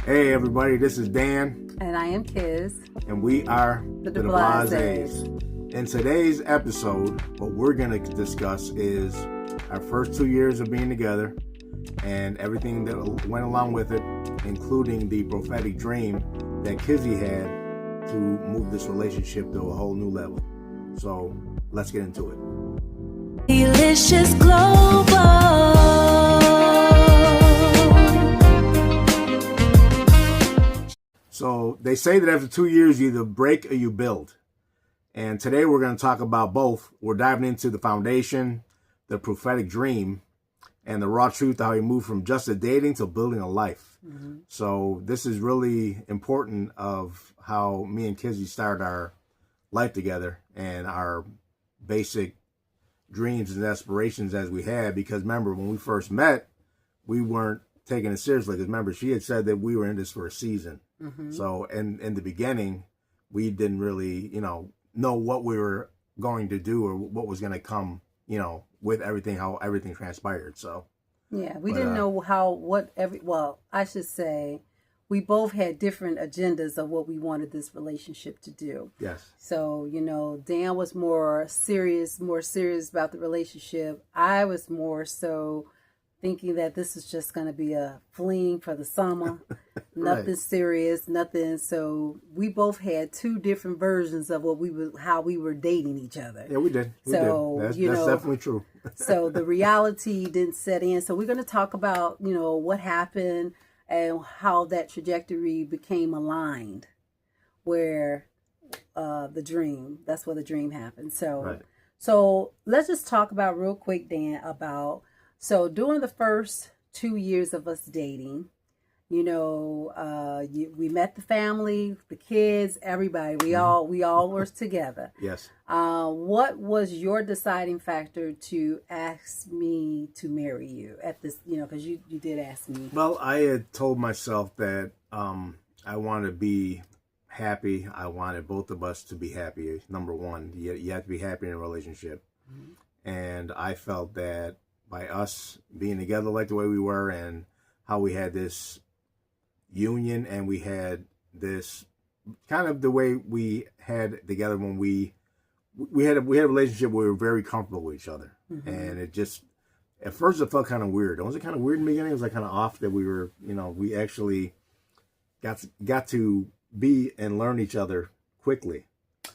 Hey everybody, this is Dan. And I am Kiz. And we are the DeBlases. In today's episode, what we're going to discuss is our first 2 years of being together and everything that went along with it, including the prophetic dream that Kizzy had to move this relationship to a whole new level. So let's get into it. Delicious Global. So they say that after 2 years, you either break or you build. And today we're going to talk about both. We're diving into the foundation, the prophetic dream, and the raw truth of how you move from just a dating to building a life. Mm-hmm. So this is really important of how me and Kizzy started our life together and our basic dreams and aspirations as we had. Because remember, when we first met, we weren't taking it seriously. Because remember, she had said that we were in this for a season. Mm-hmm. So in the beginning, we didn't really, know what we were going to do or what was going to come, with everything, how everything transpired. So yeah, we didn't know I should say we both had different agendas of what we wanted this relationship to do. Yes. So, Dan was more serious about the relationship. I was more so thinking that this is just going to be a fling for the summer. Nothing right. Serious, nothing. So we both had two different versions of how we were dating each other. Yeah, we did. That's definitely true. So the reality didn't set in. So we're going to talk about, what happened and how that trajectory became aligned where that's where the dream happened. So let's just talk about real quick, Dan, so during the first 2 years of us dating, we met the family, the kids, everybody. We all were together. Yes. What was your deciding factor to ask me to marry you at this? Because you did ask me. Well, I had told myself that I wanted to be happy. I wanted both of us to be happy. Number one, you have to be happy in a relationship, and I felt that by us being together like the way we were and how we had this union and we had this kind of the way we had together when we had a relationship where we were very comfortable with each other. Mm-hmm. And it just, at first it felt kind of weird. Was it kind of weird in the beginning? It was like kind of off that we were, we actually got to be and learn each other quickly.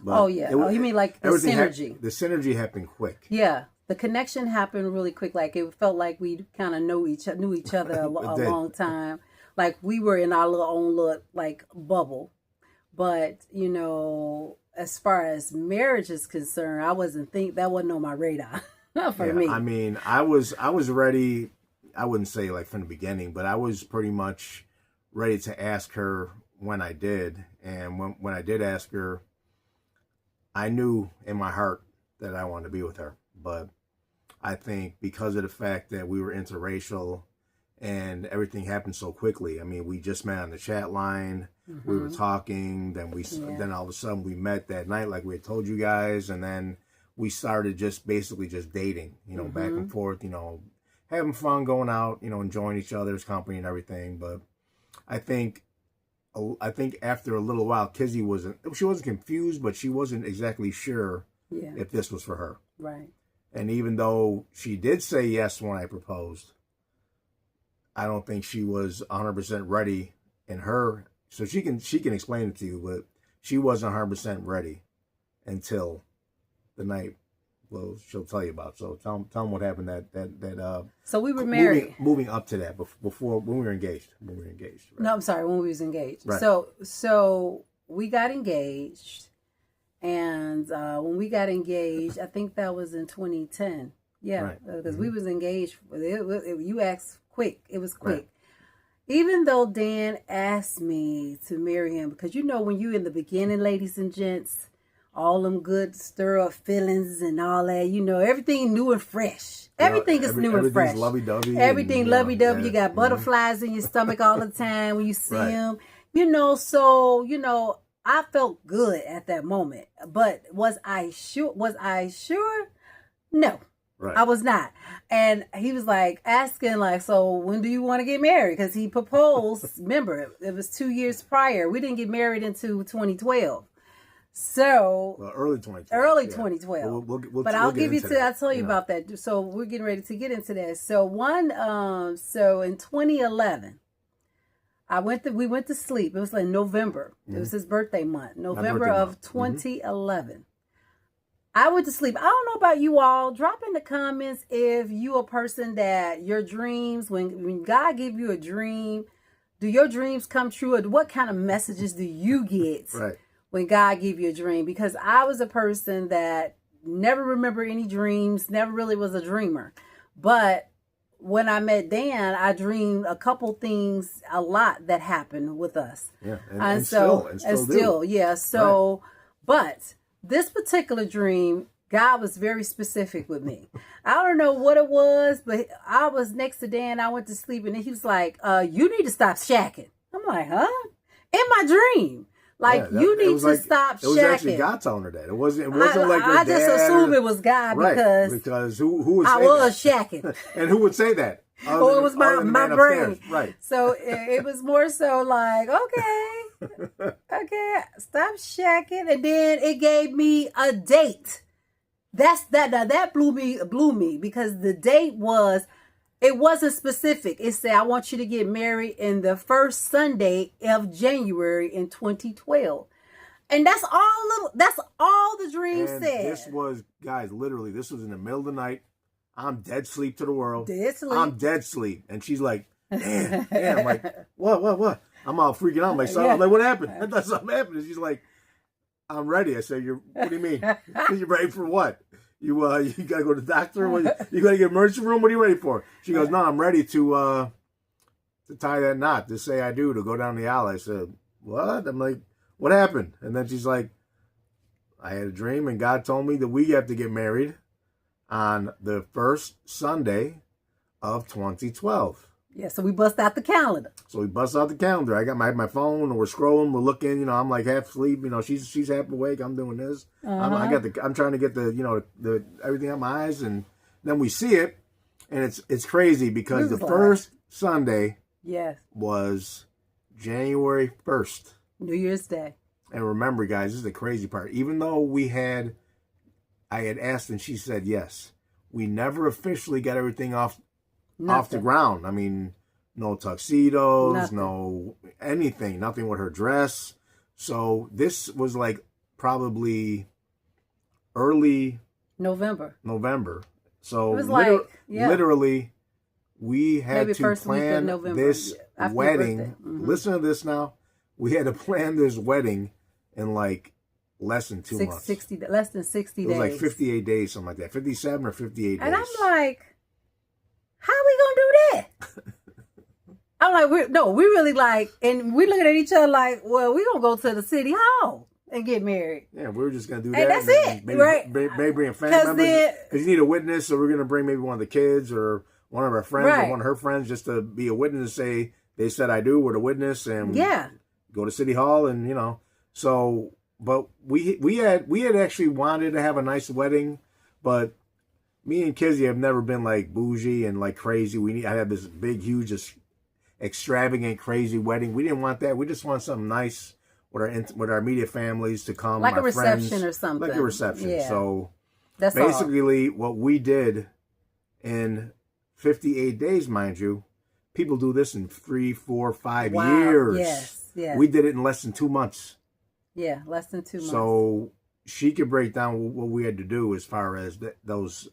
But you mean like the synergy? The synergy happened quick. Yeah. The connection happened really quick. Like it felt like we kind of knew each other a long time. Like we were in our own little like bubble. But as far as marriage is concerned, that wasn't on my radar for me. I mean, I was ready. I wouldn't say like from the beginning, but I was pretty much ready to ask her when I did. And when I did ask her, I knew in my heart that I wanted to be with her. But I think because of the fact that we were interracial and everything happened so quickly. I mean, we just met on the chat line. Mm-hmm. We were talking. Then all of a sudden we met that night, like we had told you guys, and then we started basically just dating. Back and forth. Having fun, going out. Enjoying each other's company and everything. But I think after a little while, Kizzy wasn't confused, but she wasn't exactly sure if this was for her. Right. And even though she did say yes when I proposed, I don't think she was 100% ready in her. So she can explain it to you, but she wasn't 100% ready until the night. Well, she'll tell you about. So tell them what happened that. So we were married. Moving up to that before when we were engaged. Right? No, I'm sorry, when we was engaged. Right. So we got engaged. And when we got engaged, I think that was in 2010. Yeah, because we was engaged. You asked quick. It was quick. Right. Even though Dan asked me to marry him, because when you in the beginning, ladies and gents, all them good stir up feelings and all that, everything new and fresh. Everything is new and fresh. Lovey-dovey. Everything lovey-dovey. You got butterflies in your stomach all the time when you see them. I felt good at that moment, but was I sure? No. Right. I was not. And he was like asking like, so when do you want to get married? Because he proposed, remember, it was 2 years prior. We didn't get married until 2012. So early 2012. Early yeah. 2012. We'll I'll get give you into to, that, I'll tell you about that. So we're getting ready to get into that. So so in 2011, we went to sleep. It was like November. It was his birthday month, November of 2011. I went to sleep. I don't know about you all. Drop in the comments if you a person that your dreams, when God give you a dream, do your dreams come true? Or what kind of messages do you get when God give you a dream? Because I was a person that never remember any dreams, never really was a dreamer. But when I met Dan, I dreamed a couple things a lot that happened with us. Yeah, and still, yeah. So, but this particular dream, God was very specific with me. I don't know what it was, but I was next to Dan. I went to sleep, and he was like, "You need to stop shacking." I'm like, "Huh?" In my dream. Like, you need to stop shacking. It was actually God telling her that. It wasn't like her dad. I just assumed it was God because who would say I was shacking. And who would say that? Or it was my brain. Right. So it was more so like, okay, stop shacking. And then it gave me a date. That blew me because the date it wasn't specific. It said, I want you to get married in the first Sunday of January in 2012. And that's all the dream said. This was, guys, literally, this was in the middle of the night. I'm dead sleep to the world. Dead sleep. I'm dead sleep. And she's like, damn. I'm like, what? I'm all freaking out. I'm like, so I'm like, what happened? I thought something happened. And she's like, I'm ready. I said, what do you mean? You're ready for what? You gotta go to the doctor? You gotta get emergency room? What are you ready for? She goes, no, I'm ready to tie that knot, to say I do, to go down the aisle. I said, what? I'm like, what happened? And then she's like, I had a dream and God told me that we have to get married on the first Sunday of 2012. Yeah, so we bust out the calendar. I got my phone, and we're scrolling, we're looking, I'm like half asleep, she's half awake, I'm doing this. I'm trying to get the everything out my eyes, and then we see it, and it's crazy because the first Sunday was January 1st. New Year's Day. And remember, guys, this is the crazy part. Even though I had asked and she said yes, we never officially got everything off the ground. I mean, no tuxedos, no anything, nothing with her dress. So this was like probably early November. So it was literally we had to plan this wedding. Listen to this now. We had to plan this wedding in like less than 2 months. Less than 60 days. It was like 58 days, something like that. 57 or 58 days. And I'm like, how are we gonna do that? I'm like, we really like, and we looking at each other like, well, we gonna go to the city hall and get married. Yeah, we were just gonna do that. And that's it, right? Maybe bring family members. Because you need a witness, so we're gonna bring maybe one of the kids or one of our friends or one of her friends just to be a witness and say they said I do. We're the witness, and go to city hall, and So, but we had actually wanted to have a nice wedding, but me and Kizzy have never been like bougie and like crazy. I had this big, huge, extravagant, crazy wedding. We didn't want that. We just want something nice with our immediate families to come, like our a reception friends, or something. like a reception. Yeah. So that's basically what we did in 58 days, mind you. People do this in 3, 4, 5 years. Yes. We did it in less than 2 months. Yeah, less than 2 months. So she could break down what we had to do as far as those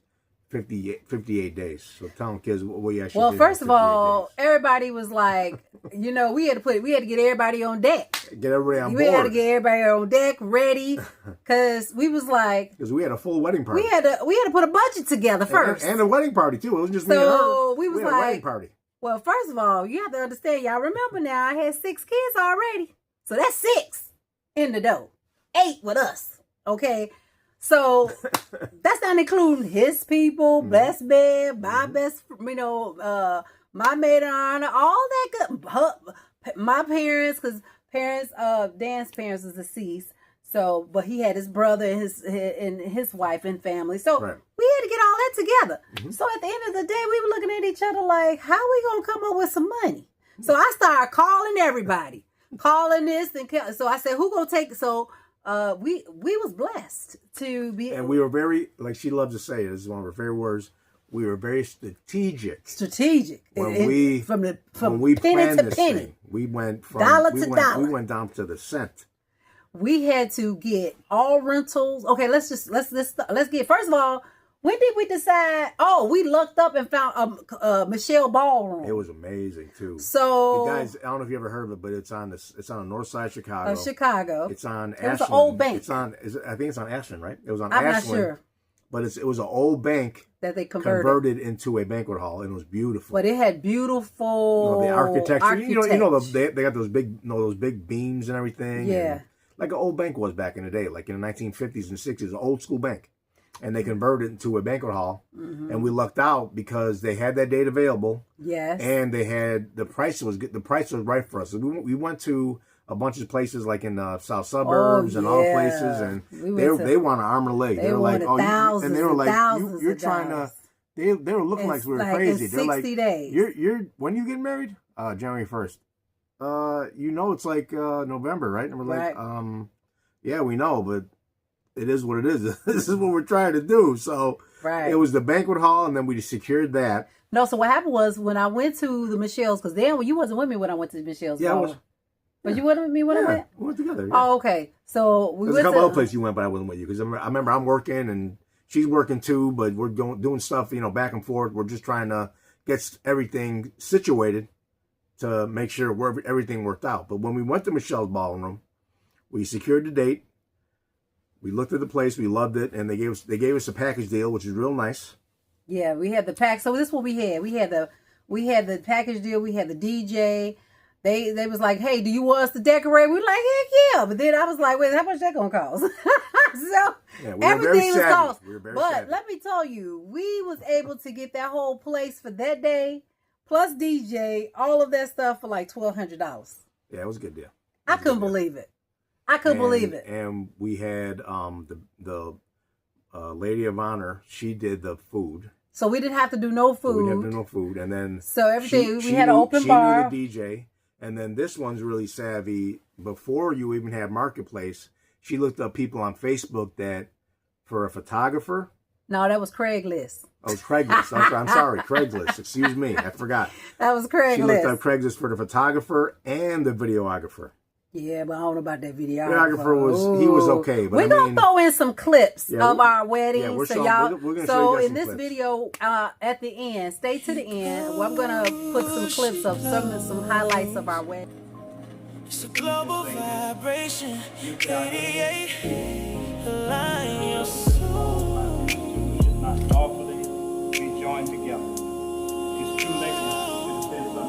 58 days. So tell them, kids, what we actually did. Well, first of all, everybody was like, we had to get everybody on deck. Get everybody on board. We had to get everybody on deck, ready, because we was like, because we had a full wedding party. We had to put a budget together first, and a wedding party too. It wasn't just me and her. So we was had like, a wedding party. Well, first of all, you have to understand. Y'all remember now? I had 6 kids already, so that's 6 in the dough, 8 with us. Okay. So that's not including his people, best man, my best, my maid of honor, all that good. My parents, because Dan's parents is deceased. So, but he had his brother and his wife and family. So Right. we had to get all that together. So at the end of the day, we were looking at each other like, how we going to come up with some money? So I started calling everybody, calling this. So I said, who going to take? So we was blessed to be. And we were very, like she loves to say, this is one of her favorite words, we were very strategic. When we When from we penny planned to this penny. thing, we went from Dollar we to went, dollar. We went down to the cent. We had to get all rentals. Okay, let's get, first of all, when did we decide? Oh, we looked up and found Michelle Ballroom. It was amazing too. So the guys, I don't know if you ever heard of it, but it's on the north side of Chicago. Chicago. It's on It was Ashland. an old bank. I think it's on Ashland, right? It was on I'm Ashland. not sure But it was an old bank that they converted. into a banquet hall, and it was beautiful. But it had beautiful the architecture. You know, they got those big beams and everything. Yeah. And like an old bank was back in the day, like in the 1950s and 60s, an old school bank. And they converted it into a banquet hall. Mm-hmm. And we lucked out because they had that date available. Yes. And they had, the price was good. The price was right for us. So we went to a bunch of places like in the south suburbs and all places. And they want an arm and a leg. They were like, and they were like, you're trying to, they were looking like we were crazy. In 60 They're like, days. You're when you get married? January 1st. It's like November, right? And we're like, yeah, we know, but it is what it is. This is what we're trying to do. So it was the banquet hall, and then we secured that. No, so what happened was when I went to the Michelle's, because then you wasn't with me when I went to the Michelle's. Yeah, I was. But you went with me when I went? We went together. Yeah. Oh, okay. So we There's went a couple to other places you went, but I wasn't with you because I remember I'm working and she's working too, but we're doing stuff, back and forth. We're just trying to get everything situated to make sure everything worked out. But when we went to Michelle's ballroom, we secured the date. We looked at the place, we loved it, and they gave us a package deal, which is real nice. Yeah, we had the pack. So this is what we had. We had the package deal. We had the DJ. They was like, hey, do you want us to decorate? We were like, heck yeah. But then I was like, wait, how much that gonna cost? So everything was cost. But let me tell you, we was able to get that whole place for that day, plus DJ, all of that stuff for like $1,200. Yeah, it was a good deal. I couldn't believe it. I couldn't believe it. And we had the lady of honor. She did the food. So we didn't have to do no food. We didn't have to do no food. And then so everything, we had an open bar. She knew the DJ. And then this one's really savvy. Before you even had Marketplace, she looked up people on Facebook that, for a photographer. No, that was Craigslist. Oh, it was Craigslist. I'm sorry, Craigslist. Excuse me, I forgot. That was Craigslist. She looked up Craigslist for the photographer and the videographer. Yeah, but I don't know about that videographer. He was okay. But we're gonna throw in some clips of our wedding, yeah, so y'all. So in this clips. Video, at the end, stay to the end. Well, I'm gonna put some clips of some highlights of our wedding. It's a global vibration, 88, align your soul. Not lawfully be joined together. It's too late now. Should have said something.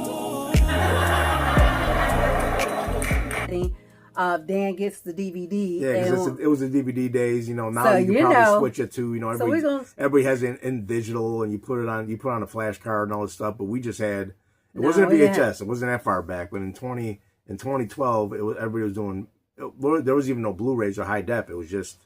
Dan gets the DVD. Yeah, because it was the DVD days. Now so you can probably switch it to everybody has it in digital, and you put on a flash card and all this stuff. But we just had it wasn't a VHS. It wasn't that far back. But in 2012, everybody was doing. There was even no Blu-rays or high def. It was just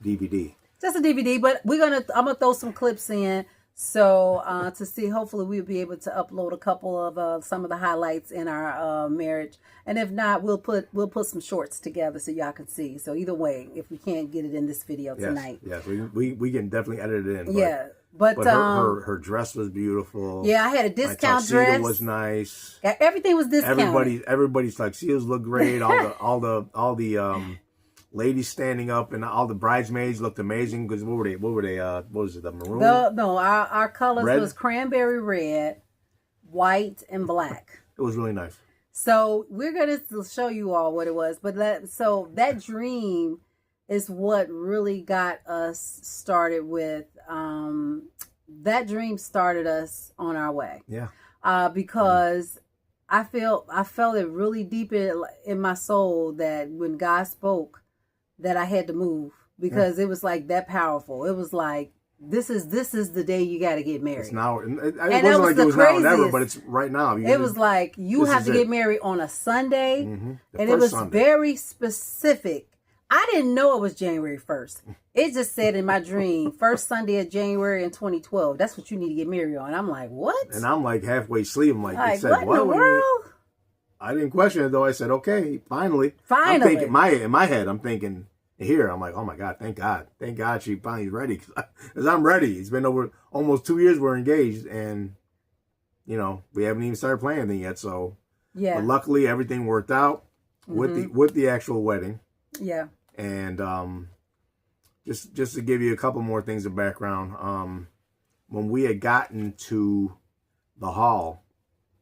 DVD. Just a DVD. But I'm gonna throw some clips in. So to see, hopefully we'll be able to upload a couple of some of the highlights in our marriage, and if not, we'll put some shorts together so y'all can see. So either way, if we can't get it in this video tonight, yes, we can definitely edit it in. But her dress was beautiful. Yeah, I had a discount dress. Was nice. Everything was discounted. Everybody's tuxedos looked great. all the ladies standing up and all the bridesmaids looked amazing because what were they? What was it? The maroon? Our colors was cranberry red, white, and black. It was really nice. So we're gonna show you all what it was, but that dream is what really got us started with. That dream started us on our way. Yeah. Because I felt it really deep in my soul that when God spoke, that I had to move because it was like that powerful. It was like this is the day you got to get married. It's now. It wasn't like it was now or never, but it's right now. It was like you have to get married on a Sunday, and it was very specific. I didn't know it was January 1st. It just said in my dream, first Sunday of January in 2012. That's what you need to get married on. I'm like, what? And I'm like halfway asleep. I'm like, it said, what in the world? I didn't question it though. I said, okay, finally. Finally. I'm thinking, in my head, I'm thinking here. I'm like, oh my God, thank God. Thank God she finally is ready. Because I'm ready. It's been over almost 2 years we're engaged. And, you know, we haven't even started planning anything yet. So, yeah. But luckily everything worked out with the actual wedding. Yeah. And just to give you a couple more things of background, when we had gotten to the hall,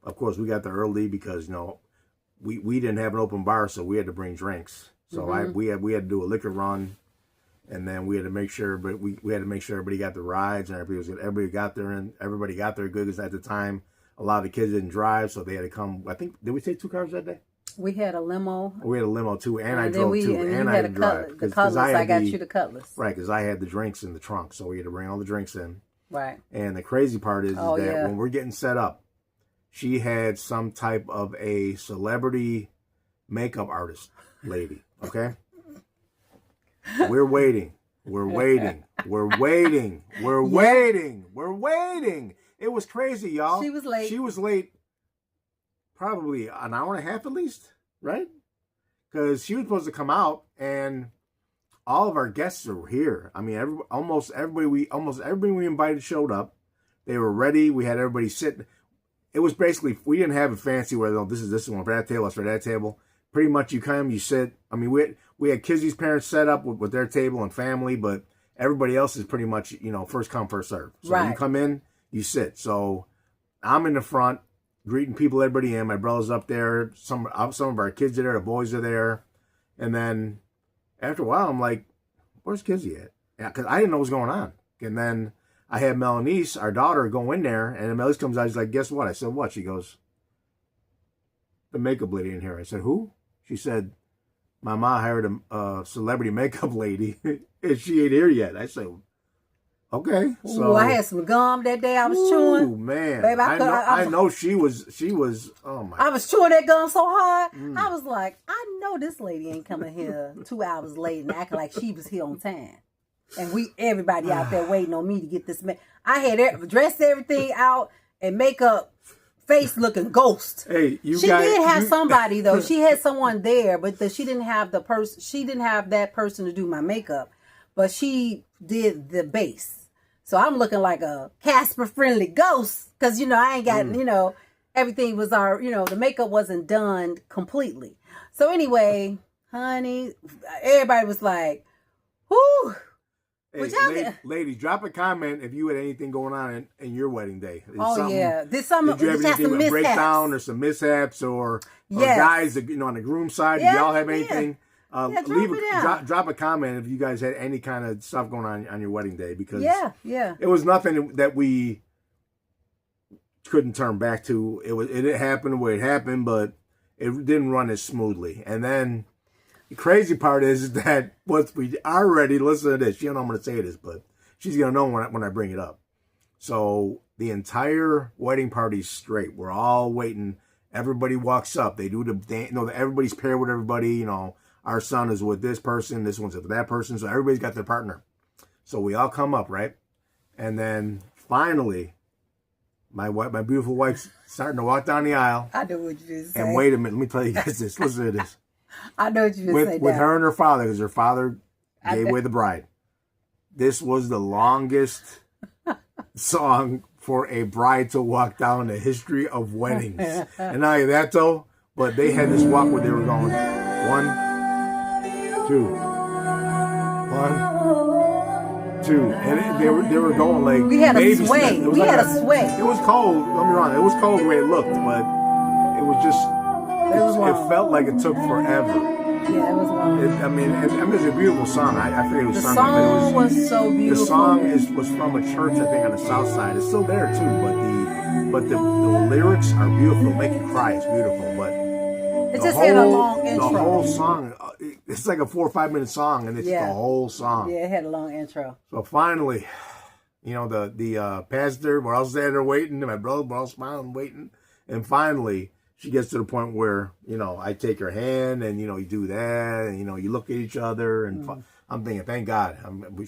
of course we got there early because, you know, we didn't have an open bar, so we had to bring drinks. So we had to do a liquor run, and then we had to make sure, but we had to make sure everybody got the rides and everybody got there, and everybody got there good because at the time a lot of the kids didn't drive, so they had to come. I think, did we take 2 cars that day? We had a limo. We had a limo too, and I drove too, and I I had to drive. The cutlass. I got you the cutlass. Right, because I had the drinks in the trunk, so we had to bring all the drinks in. Right. And the crazy part is that when we're getting set up, she had some type of a celebrity makeup artist lady. Okay, we're waiting. We're waiting. We're waiting. We're waiting. We're waiting. It was crazy, y'all. She was late. She was late. Probably an hour and a half at least, right? Because she was supposed to come out, and all of our guests are here. I mean, almost everybody we invited showed up. They were ready. We had everybody sit. It was basically, we didn't have a fancy where, oh, this is one for that table, that's for that table. Pretty much you come, you sit. I mean, we had Kizzy's parents set up with their table and family, but everybody else is pretty much, you know, first come, first serve. So you come in, you sit. So I'm in the front, greeting people, everybody in. My brother's up there. Some of our kids are there. The boys are there. And then after a while, I'm like, where's Kizzy at? Yeah, because I didn't know what was going on. And then I had Melanice, our daughter, go in there. And then Melanice comes out. She's like, guess what? I said, what? She goes, the makeup lady in here. I said, who? She said, my mom hired a celebrity makeup lady. And she ain't here yet. I said, okay. So I had some gum that day I was chewing. Oh man. Babe, I know she was oh my. I was chewing that gum so hard. I was like, I know this lady ain't coming here 2 hours late and acting like she was here on time. And everybody out there waiting on me to get this. I had dressed everything out and makeup, face looking ghost. Hey, she did have somebody though. She had someone there, but she didn't have the person. She didn't have that person to do my makeup, but she did the base. So I'm looking like a Casper friendly ghost because, you know, I ain't got, you know, everything was the makeup wasn't done completely. So anyway, honey, everybody was like, whoo. Hey, ladies, drop a comment if you had anything going on in your wedding day. Did you have anything, a breakdown or some mishaps or guys, you know, on the groom side? Do y'all have anything? Drop a comment if you guys had any kind of stuff going on your wedding day, because it was nothing that we couldn't turn back to. It happened the way it happened, but it didn't run as smoothly. And then the crazy part is that once we are ready, listen to this. She don't know I'm going to say this, but she's going to know when I bring it up. So the entire wedding party's straight. We're all waiting. Everybody walks up. They do everybody's paired with everybody, you know. Our son is with this person. This one's with that person. So everybody's got their partner. So we all come up, right? And then finally, my beautiful wife's starting to walk down the aisle. I know what you just said. And wait a minute. Let me tell you guys this. Listen to this. I know what you just said. With her and her father, because her father gave away the bride. This was the longest song for a bride to walk down in the history of weddings. And not only that, though, but they had this walk where they were going 1, 2, 1, 2, and they were going like we had a sway. We had a sway. It was cold. Don't be wrong. It was cold the way it looked, but it was just. It felt like it took forever. Yeah, it was long. It's a beautiful song. I forget who sung it. The song was so beautiful. The song was from a church, I think, on the south side. It's still there too, but the lyrics are beautiful. Make you cry. It's beautiful, but it just had a long intro. The whole song, it's like a 4 or 5 minute song, and it's the whole song. Yeah, it had a long intro. So finally, you know, the pastor, we're all standing there waiting, and my brother, we're all smiling, waiting, and finally, she gets to the point where, you know, I take her hand and, you know, you do that and, you know, you look at each other and I'm thinking, thank God,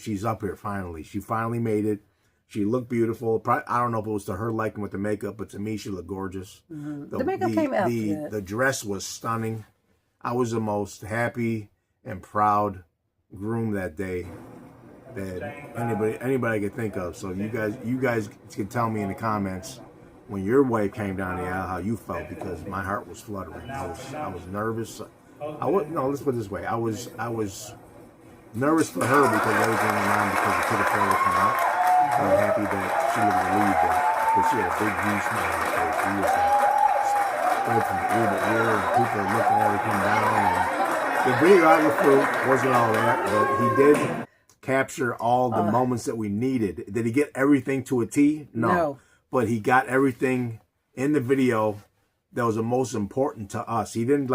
she's up here finally. She finally made it. She looked beautiful. I don't know if it was to her liking with the makeup, but to me, she looked gorgeous. The makeup came out good. The dress was stunning. I was the most happy and proud groom that day that anybody could think of. So you guys can tell me in the comments when your wife came down the aisle how you felt, because my heart was fluttering. I was nervous. Let's put it this way. I was nervous for her because everything went on because the kid afraid to come out. I'm happy that she was relieved that, because she had a big huge smile on her face. She was like spread from ear to ear, and people were looking at her come down. And the videographer wasn't all that, but he did capture all the moments that we needed. Did he get everything to a T? No. But he got everything in the video that was the most important to us. He didn't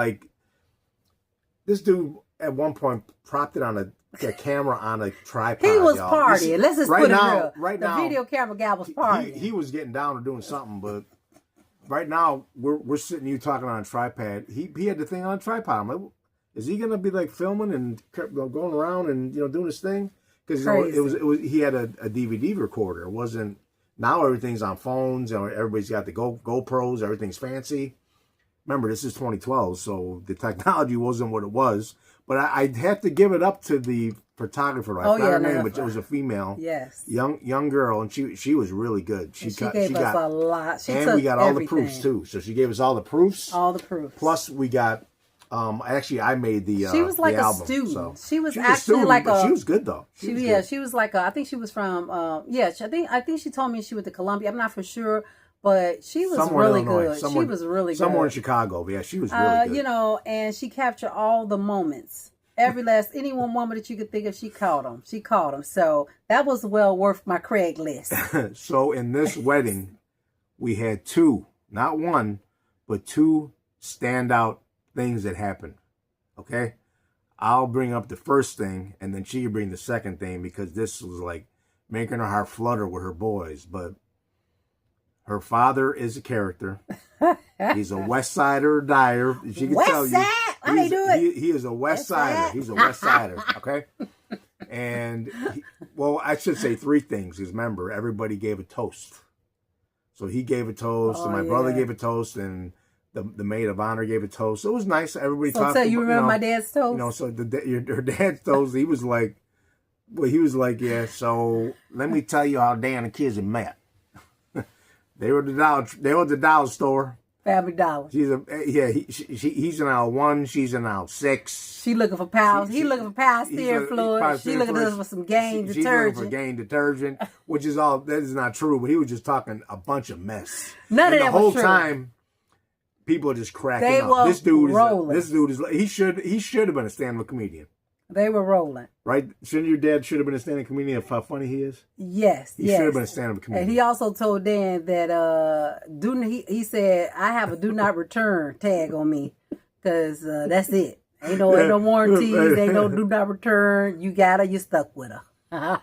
this dude at one point propped it on a camera on a tripod. He was partying. Let's just put it real. Right the now, video camera guy was partying. He was getting down or doing something, but right now we're sitting you talking on a tripod. He had the thing on a tripod. I'm like, is he gonna be like filming and going around and doing his thing? Because it was he had a DVD recorder. It wasn't. Now everything's on phones. Everybody's got the GoPros. Everything's fancy. Remember, this is 2012, so the technology wasn't what it was. But I'd have to give it up to the photographer. I forgot her name, but it was a female, young girl, and she was really good. She gave us a lot. And we got all the proofs too. So she gave us all the proofs. All the proofs. Plus we got. Actually, I made the. She was like a album, student. So. She was actually like a. She was good though. She was like a. I think she was from. I think she told me she went to Columbia. I'm not for sure, but she was really good. She was really good. Somewhere in Chicago. Yeah, she was really good. And she captured all the moments. Any one moment that you could think of, she caught them. So that was well worth my Craigslist. So in this wedding, we had two, not one, but two standout things that happened. Okay, I'll bring up the first thing and then she can bring the second thing, because this was like making her heart flutter with her boys. But her father is a character. He's a West Sider dyer. She can tell you. He is a West Sider. He's a West Sider. Okay. And I should say three things, because remember, everybody gave a toast. So he gave a toast, and my brother gave a toast, and the maid of honor gave a toast. So it was nice. Everybody talked. So you remember my dad's toast? So her dad's toast. He was like, yeah. So let me tell you how Dan and Kizzy met. They were at the dollar store. Family Dollar. He's in aisle 1. She's in aisle 6. She looking for power. He looking for power steering fluid. She looking for some Gain detergent. She's looking for Gain detergent, which is all. That is not true. But he was just talking a bunch of mess. None of that was true. The whole time, people are just cracking they up. Were this dude rolling. is. He should have been a stand-up comedian. They were rolling. Right? Shouldn't your dad should have been a stand-up comedian of how funny he is? Yes. He should have been a stand-up comedian. And he also told Dan that he said, I have a do not return tag on me, because that's it. Ain't no warranties, ain't no do not return. You stuck with her.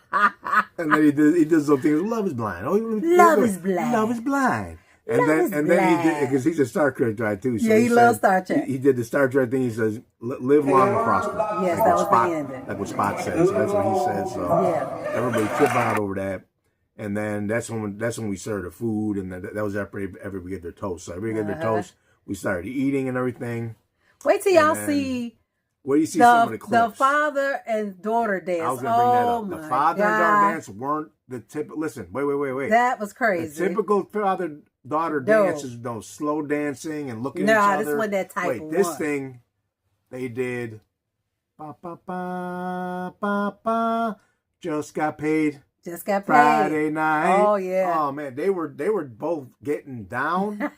And then he did some things. Love is blind. Love is blind. Love is blind. And then he did, because he's a Star Trek guy too. So he loves Star Trek. He did the Star Trek thing. He says, "Live long and prosper." Yes, that was the ending. Like what Spock said. So that's what he said. So everybody tripped out over that. And then that's when we served the food, and that was after everybody get their toast. So everybody get their toast. We started eating and everything. Wait till y'all see. Where do you see some of the clips? The father and daughter dance. I was going to bring that up. The father and daughter dance weren't the typical. Listen, wait. That was crazy. The typical father-daughter dance is slow dancing and looking at each other. No, this wasn't that type of this thing, they did. Ba, ba, ba, ba, ba, just got paid. Just got paid. Friday night. Oh, yeah. Oh, man. They were both getting down.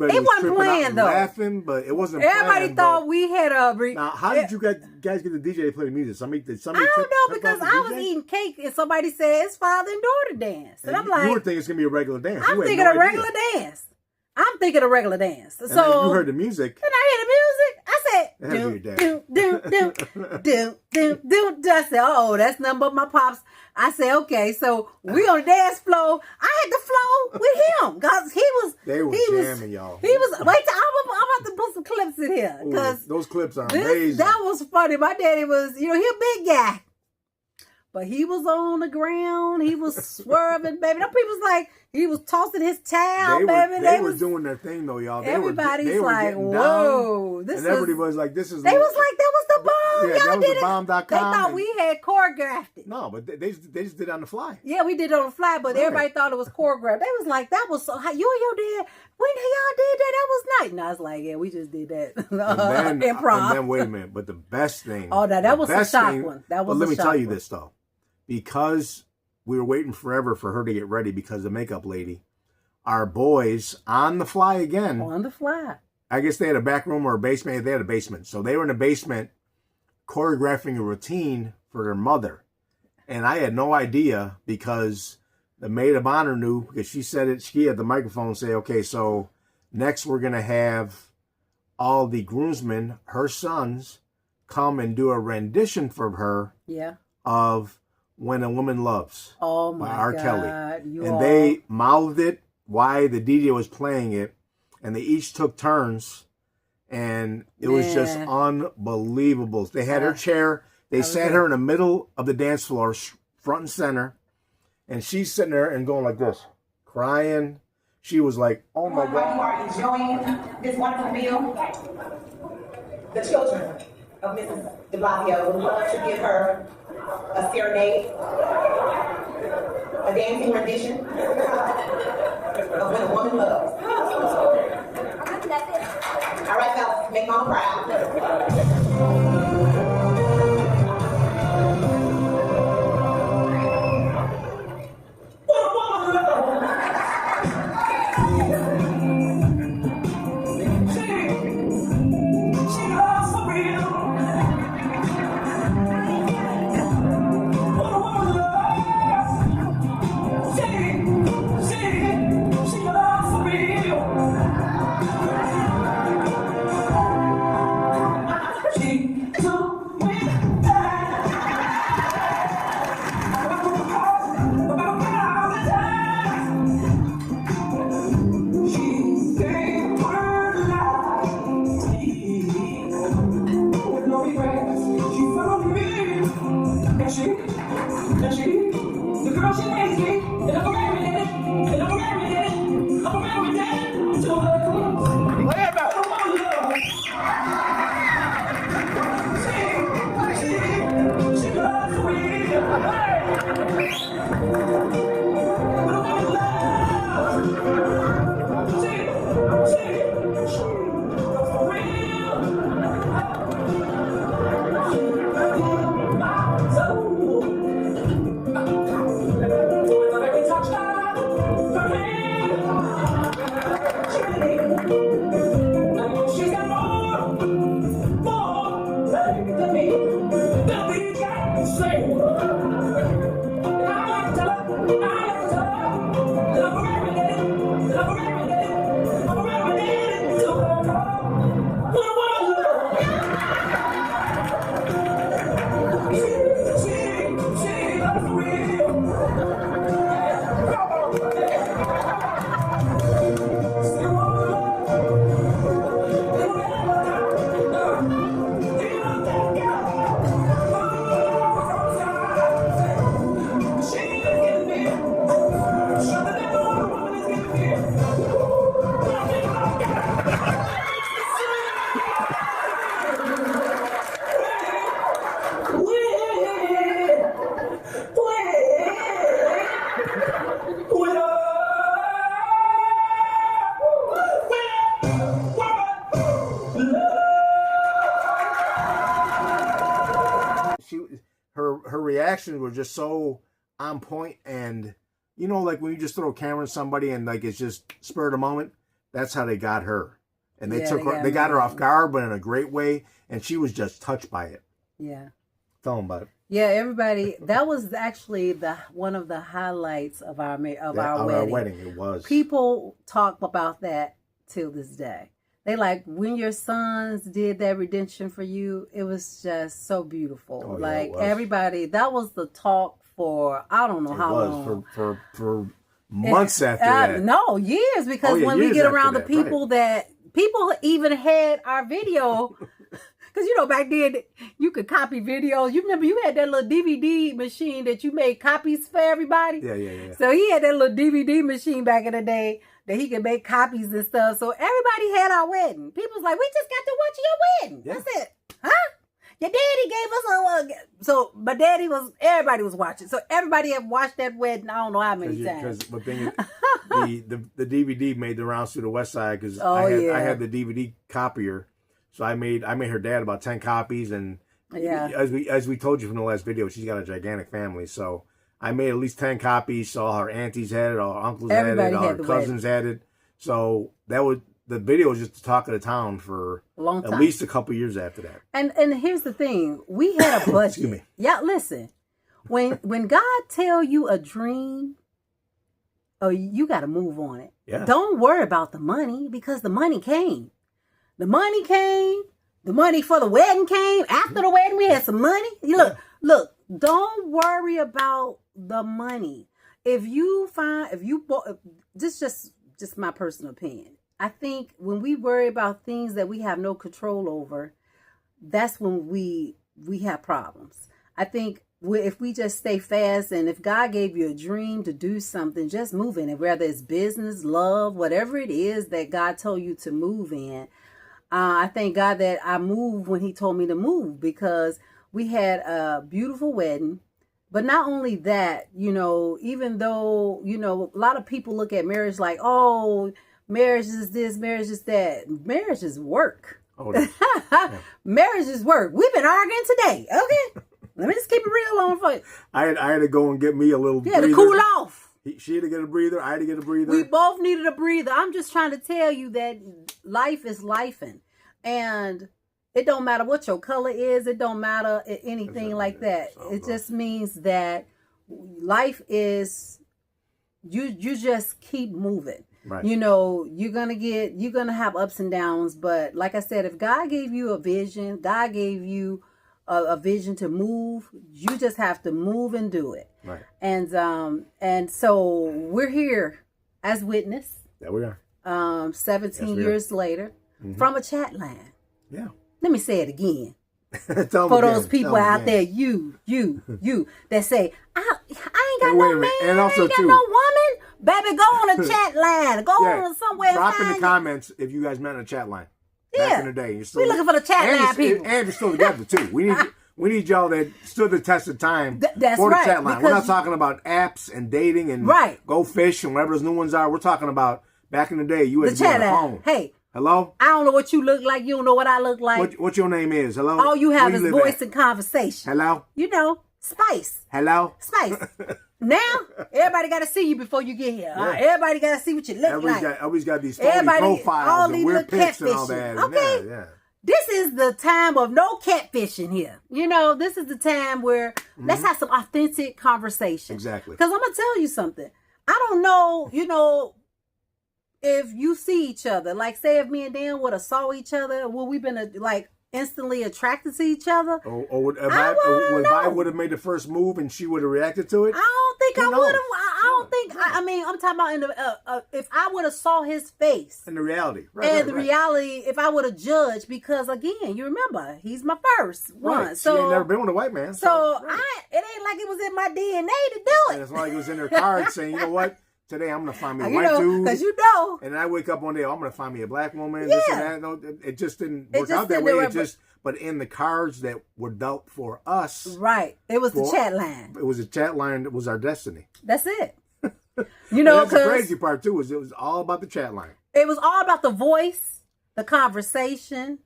everybody It was wasn't tripping playing, out and though. laughing, but it wasn't Everybody playing, thought but... we had a... Now, how did you guys get the DJ to play the music? Somebody I don't know, because I was eating cake and somebody said it's father and daughter dance. And I'm like... You were thinking it's going to be a regular dance. I'm thinking a regular dance. I'm thinking a regular dance. And so then you heard the music. And I heard the music. I said, That was your dad. I said, oh, that's nothing but my pops. I said, okay, so we on the dance floor. I had to flow with him because They were jamming, y'all. He was. Wait, I'm about to put some clips in here because those clips are amazing. That was funny. My daddy was, he a big guy, but he was on the ground. He was swerving, baby. Them people was like, he was tossing his towel, baby. They were doing their thing, though, y'all. Everybody's were like, getting whoa. down, and everybody was like, this is... They was like, that was the bomb. Yeah, Y'all that was did the bomb.com. They thought we had choreographed it. No, but they just did it on the fly. Yeah, we did it on the fly, but everybody thought it was choreographed. They was like, that was so hot. You and your dad, when y'all did that was nice. And I was like, yeah, we just did that. Improv. And then, wait a minute, but the best thing... Oh, that was a shock one. That was But let me tell you one. this, though. Because we were waiting forever for her to get ready because the makeup lady, our boys, on the fly again. On the fly. I guess they had a back room or a basement. They had a basement. So they were in the basement choreographing a routine for their mother. And I had no idea because the maid of honor knew because she said it. She had the microphone say, okay, so next we're going to have all the groomsmen, her sons, come and do a rendition for her of When a Woman Loves by R. Kelly. They mouthed it while the DJ was playing it. And they each took turns. And it was just unbelievable. They had her chair. They sat her in the middle of the dance floor, front and center. And she's sitting there and going like this, crying. She was like, oh my God. You are enjoying this wonderful meal. The children of Mrs. de Blasio would love to give her a serenade, a dancing rendition of When a Woman Loves. All right, fellas, make mama proud. Her reactions were just so on point, and you know, like when you just throw a camera at somebody and like it's just spur of the moment, That's how they got her. And they Yeah, took her, they got her off guard, but in a great way. And she was just touched by it. Yeah. Tell them about it. Yeah, everybody. That was actually one of the highlights of our wedding. It was. People talk about that till this day. They like when your sons did that redemption for you. It was just so beautiful. Oh, yeah, like everybody, that was the talk for I don't know how long. For months after that. No, years, because when we get around the people that people even had our video. Because, you know, back then, you could copy videos. You remember you had that little DVD machine that you made copies for everybody? Yeah. So he had that little DVD machine back in the day that he could make copies and stuff. So everybody had our wedding. People was like, we just got to watch your wedding. Yeah. I said, huh? Your daddy gave us a... So my daddy everybody was watching. So everybody had watched that wedding I don't know how many times. Because the DVD made the rounds through the West Side because I had the DVD copier. So I made her dad about 10 copies, and as we told you from the last video, she's got a gigantic family. So I made at least 10 copies. So all her aunties had it, all her uncles had it, all her cousins had it. So the video was just the talk of the town for a long time. At least a couple years after that. And here's the thing, we had a budget. Excuse me. Yeah, listen, when God tell you a dream, you got to move on it. Yeah. Don't worry about the money because the money came. The money came. The money for the wedding came. After the wedding, we had some money. Look, don't worry about the money. This just my personal opinion. I think when we worry about things that we have no control over, that's when we have problems. I think if we just stay fast, and if God gave you a dream to do something, just move in it, whether it's business, love, whatever it is that God told you to move in. I thank God that I moved when he told me to move, because we had a beautiful wedding. But not only that, even though, a lot of people look at marriage like, oh, marriage is this, marriage is that. Marriage is work. Oh, yeah. Marriage is work. We've been arguing today. Okay. Let me just keep it real on for you. I had to go and get me a little breather. To cool off. She had to get a breather. I had to get a breather. We both needed a breather. I'm just trying to tell you that life is lifing. And it don't matter what your color is. It don't matter anything like that. It just means that life is, you just keep moving. Right. You're going to have ups and downs. But like I said, if God gave you a vision, God gave you a vision to move, you just have to move and do it. Right. And so we're here as witness. There we are. 17 years later, from a chat line. Yeah. Let me say it again. For those people out there, you that say, I ain't got no man, and also I ain't got no woman. Baby, go on a chat line. Go on somewhere. Drop in the comments if you guys met on a chat line. Back in the day. We're looking for the chat line people. And you're still together too. We need y'all that stood the test of time that's for the right, chat line. We're not talking about apps and dating and Go Fish and whatever those new ones are. We're talking about back in the day. You had to be on the phone. Hey. Hello? I don't know what you look like. You don't know what I look like. What your name is? Hello? All you have is voice and conversation. Hello? Spice. Hello? Spice. Now, everybody got to see you before you get here. Yeah. Everybody got to see what you look like. Everybody's got these phony profiles and weird pics and all that. Okay. Yeah. This is the time of no catfishing here. This is the time where let's have some authentic conversation. Exactly. Because I'm going to tell you something. I don't know, if you see each other, like say if me and Dan would have saw each other, would we been instantly attracted to each other? Or if I would have made the first move and she would have reacted to it? I don't think I would have. I don't think. I mean, I'm talking about in the if I would have saw his face and the reality, reality, if I would have judged, because again, you remember he's my first one. So she ain't never been with a white man. It ain't like it was in my DNA to do it. And it's not like it was in her card saying, you know what? Today I'm gonna find me a white dude, because and I wake up one day, I'm gonna find me a black woman. Yeah. This and that. No, it just didn't work out that way. But in the cards that were dealt for us, right? It was the chat line. It was a chat line that was our destiny. That's it. That's the crazy part too. It was all about the chat line. It was all about the voice, the conversation.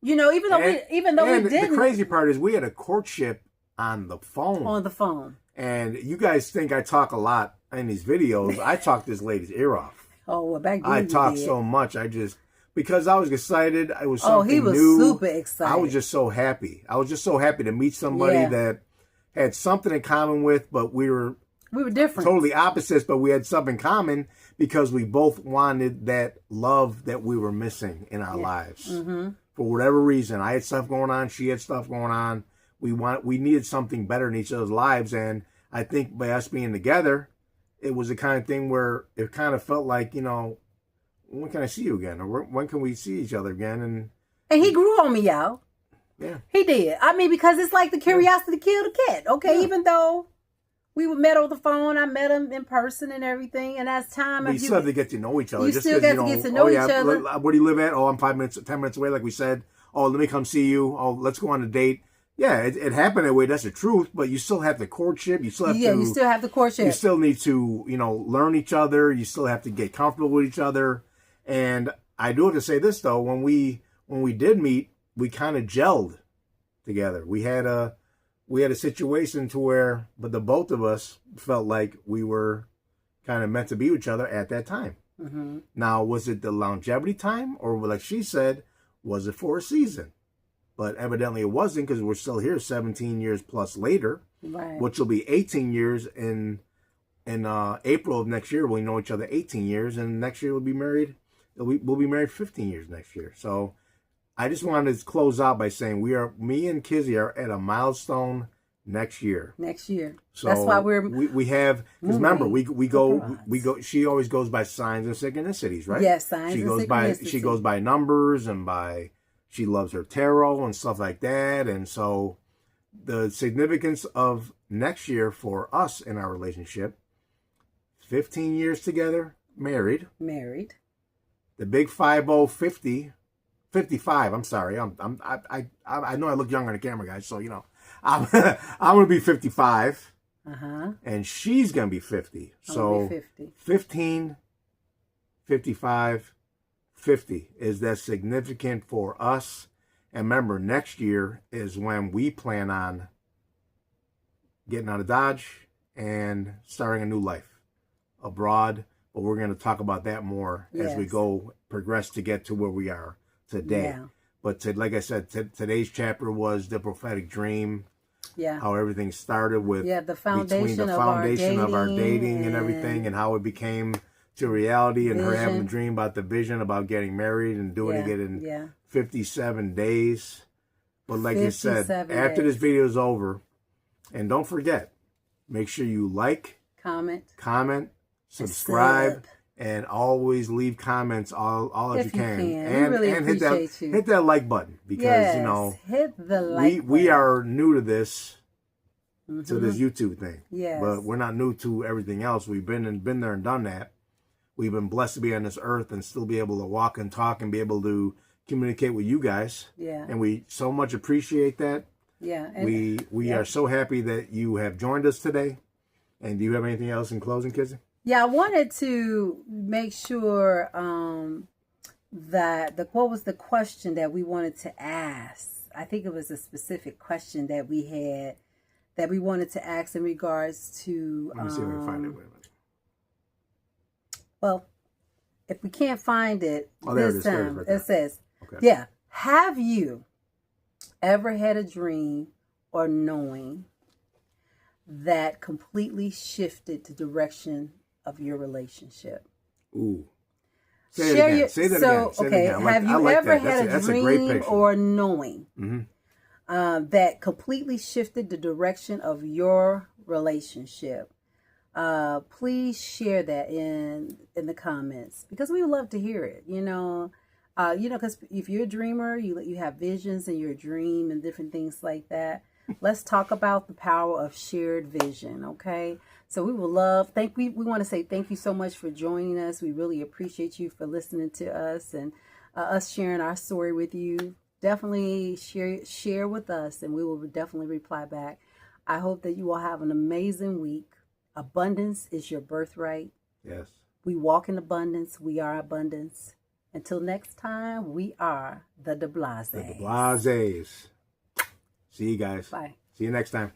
Even though we didn't. The crazy part is we had a courtship on the phone. On the phone. And you guys think I talk a lot in these videos. I talk this lady's ear off. Oh, well, back then I you talked did. so much. Because I was excited. It was Oh, something he was new. super excited. I was just so happy. I was just so happy to meet somebody Yeah. that had something in common with, but we were different. totally opposites, but we had something in common because we both wanted that love that we were missing in our lives. Mm-hmm. For whatever reason, I had stuff going on. She had stuff going on. We needed something better in each other's lives. And I think by us being together, it was the kind of thing where it kind of felt like, when can I see you again? Or when can we see each other again? And he grew on me, y'all. Yeah. He did. I mean, because it's like the curiosity killed the cat. Okay, Yeah. even though we met over the phone, I met him in person and everything. And as time, But you still have to get to know each other. You Just still 'cause, got to get to know each other. Where do you live at? Oh, I'm 10 minutes away, like we said. Oh, let me come see you. Oh, let's go on a date. Yeah, it happened that way. That's the truth. But you still have the courtship. You still have to. you still have the courtship. You still need to, learn each other. You still have to get comfortable with each other. And I do have to say this though: when we did meet, we kind of gelled together. We had a situation to where, but the both of us felt like we were kind of meant to be with each other at that time. Mm-hmm. Now, was it the longevity time, or like she said, was it for a season? But evidently it wasn't, because we're still here 17 years plus later, Right. which will be 18 years in April of next year. We'll know each other 18 years, and next year we'll be married. We'll be married 15 years next year. So I just wanted to close out by saying me and Kizzy are at a milestone next year. Next year. So that's why we have, because remember we go. She always goes by signs and synchronicities, right? Yes, signs she and goes synchronicities. She goes by numbers and she loves her tarot and stuff like that. And so the significance of next year for us in our relationship, 15 years together, married. The big 50, 55. I'm sorry. I know I look younger on the camera, guys. So I'm gonna be 55, and she's gonna be 50. So 50. 15, 55, 50 is that significant for us. And remember, next year is when we plan on getting out of Dodge and starting a new life abroad. But we're going to talk about that more as we progress to get to where we are today. Yeah. But like I said, today's chapter was the prophetic dream. Yeah. How everything started with the foundation, between the foundation of our dating and everything, and how it became to reality, and her having a dream about the vision about getting married and doing it in 57 days. But like you said, after this video is over, and don't forget, make sure you like, comment, subscribe, and always leave comments all that you can. And really appreciate you. Hit that like button, because hit the like we are new to this to this Mm-hmm. YouTube thing. Yes. But we're not new to everything else. We've been there and done that. We've been blessed to be on this earth and still be able to walk and talk and be able to communicate with you guys. Yeah. And we so much appreciate that. Yeah. And we are so happy that you have joined us today. And do you have anything else in closing, Kizzy? Yeah, I wanted to make sure that what was the question that we wanted to ask? I think it was a specific question that we had that we wanted to ask in regards to. Let me see if I can find it. Wait a minute. Well, if we can't find it This time, right it says, okay. Have you ever had a dream or knowing that completely shifted the direction of your relationship? Ooh. Say that again. Say that again. Say okay. that again. Have you ever that. had That's a a great dream picture. or knowing Mm-hmm. that completely shifted the direction of your relationship? Please share that in the comments, because we would love to hear it. Because if you're a dreamer, you have visions in your dream and different things like that. Let's talk about the power of shared vision. Okay. So we will love, we want to say thank you so much for joining us. We really appreciate you for listening to us and us sharing our story with you. Definitely share with us, and we will definitely reply back. I hope that you will have an amazing week. Abundance is your birthright. Yes. We walk in abundance. We are abundance. Until next time, we are the De Blases. The De Blases. See you guys. Bye. See you next time.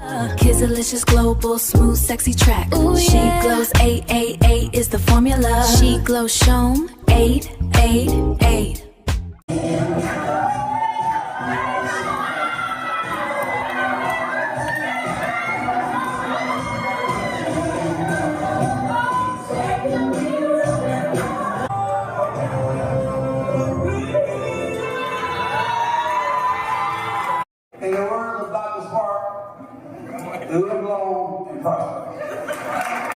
Kizalicious global, smooth, sexy track. Ooh, yeah. She glows 888 is the formula. She glows Shome 888. In the words of Dr. Spark, live long and prosper.